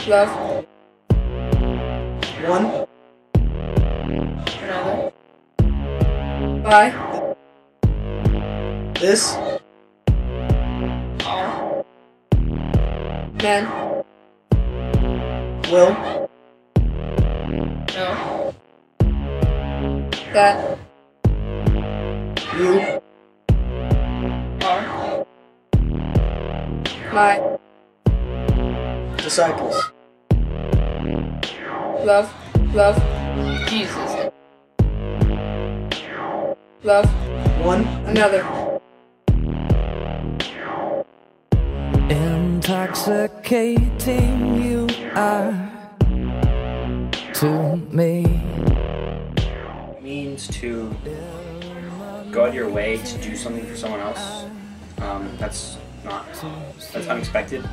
love one another by this all men will know that you are my disciples. love Jesus, love One another. Intoxicating you are to me. Means to go out of your way to do something for someone else. That's unexpected,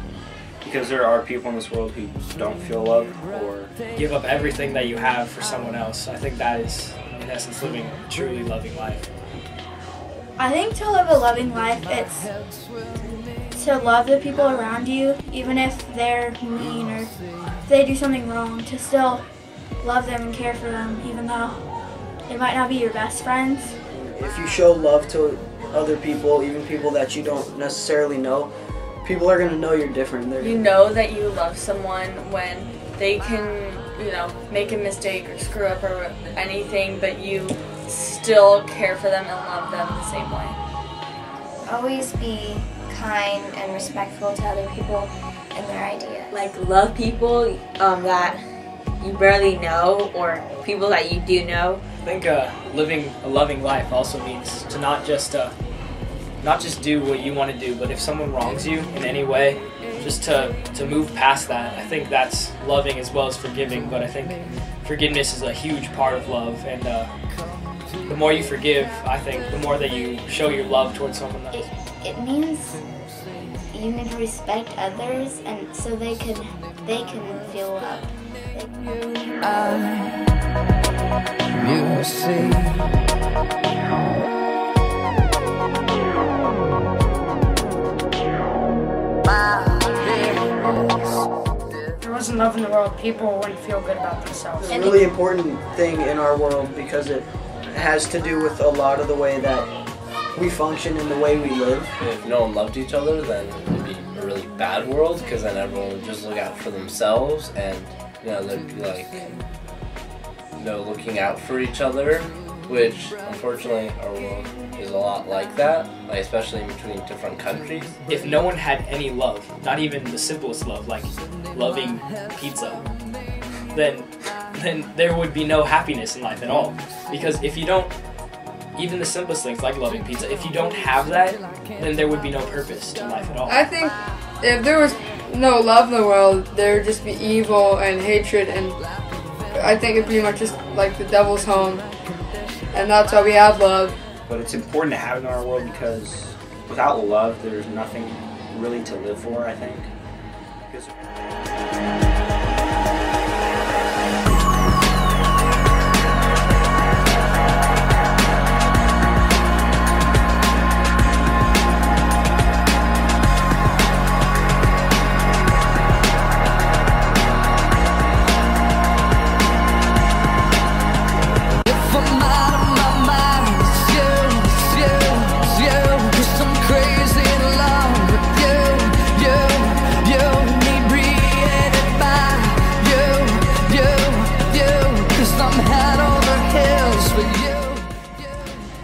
because there are people in this world who don't feel love or give up everything that you have for someone else. I think that is, in essence, living a truly loving life. I think to live a loving life, it's to love the people around you, even if they're mean or if they do something wrong, to still love them and care for them, even though they might not be your best friends. If you show love to other people, even people that you don't necessarily know, people are going to know you're different. You know that you love someone when they can, make a mistake or screw up or anything, but you still care for them and love them the same way. Always be kind and respectful to other people and their ideas. Like, love people that you barely know or people that you do know. I think living a loving life also means to not just do what you want to do, but if someone wrongs you in any way, just to move past that. I think that's loving as well as forgiving, but I think forgiveness is a huge part of love, and the more you forgive, I think the more that you show your love towards someone else. It means you need to respect others, and so they can feel loved. You see, If there wasn't love in the world, people wouldn't feel good about themselves. It's a really important thing in our world because it has to do with a lot of the way that we function and the way we live. If no one loved each other, then it would be a really bad world, because then everyone would just look out for themselves, and they'd be like, looking out for each other, which unfortunately our world is a lot like that, especially in between different countries. If no one had any love, not even the simplest love, like loving pizza, then there would be no happiness in life at all. Because if you don't, even the simplest things like loving pizza, if you don't have that, then there would be no purpose to life at all. I think if there was no love in the world, there would just be evil and hatred, and I think it'd be much just like the devil's home, and that's why we have love. But it's important to have it in our world, because without love, there's nothing really to live for, I think. Because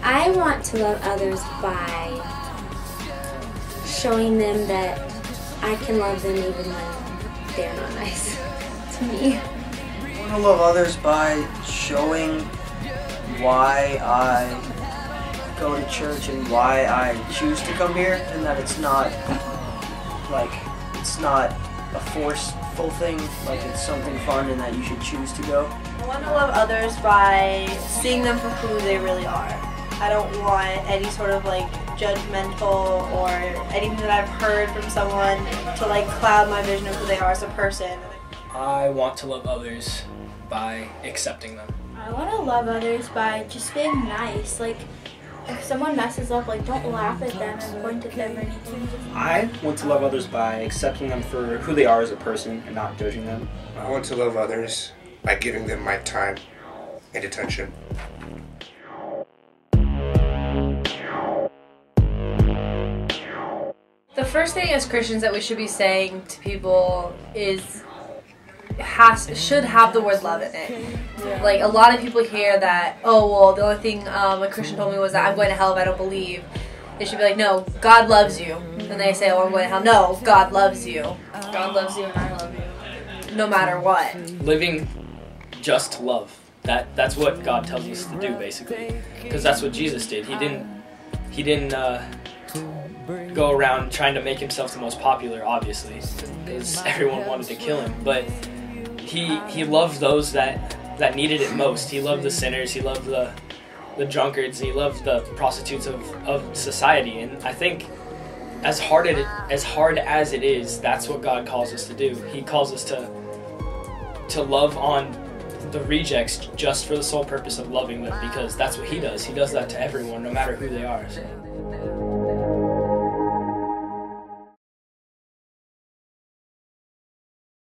I want to love others by showing them that I can love them even when they're not nice to me. I want to love others by showing why I go to church and why I choose to come here, and that it's not a forceful thing, like it's something fun and that you should choose to go. I want to love others by seeing them for who they really are. I don't want any sort of judgmental or anything that I've heard from someone to cloud my vision of who they are as a person. I want to love others by accepting them. I want to love others by just being nice. if someone messes up, like, don't laugh at them and point at them or anything. I want to love others by accepting them for who they are as a person and not judging them. I want to love others by giving them my time and attention. The first thing as Christians that we should be saying to people is should have the word love in it. Yeah. Like, a lot of people hear that, oh, well, the only thing a Christian told me was that I'm going to hell if I don't believe. They should be like, no, God loves you. And they say, oh, I'm going to hell. No, God loves you. God loves you and I love you. No matter what. Living just to love. That's what God tells us to do, basically. Because that's what Jesus did. He didn't go around trying to make himself the most popular, obviously, because everyone wanted to kill him. But he loved those that needed it most. He loved the sinners. He loved the drunkards. He loved the prostitutes of society. And I think as hard as it is, that's what God calls us to do. He calls us to love on the rejects just for the sole purpose of loving them, because that's what he does. He does that to everyone, no matter who they are. So.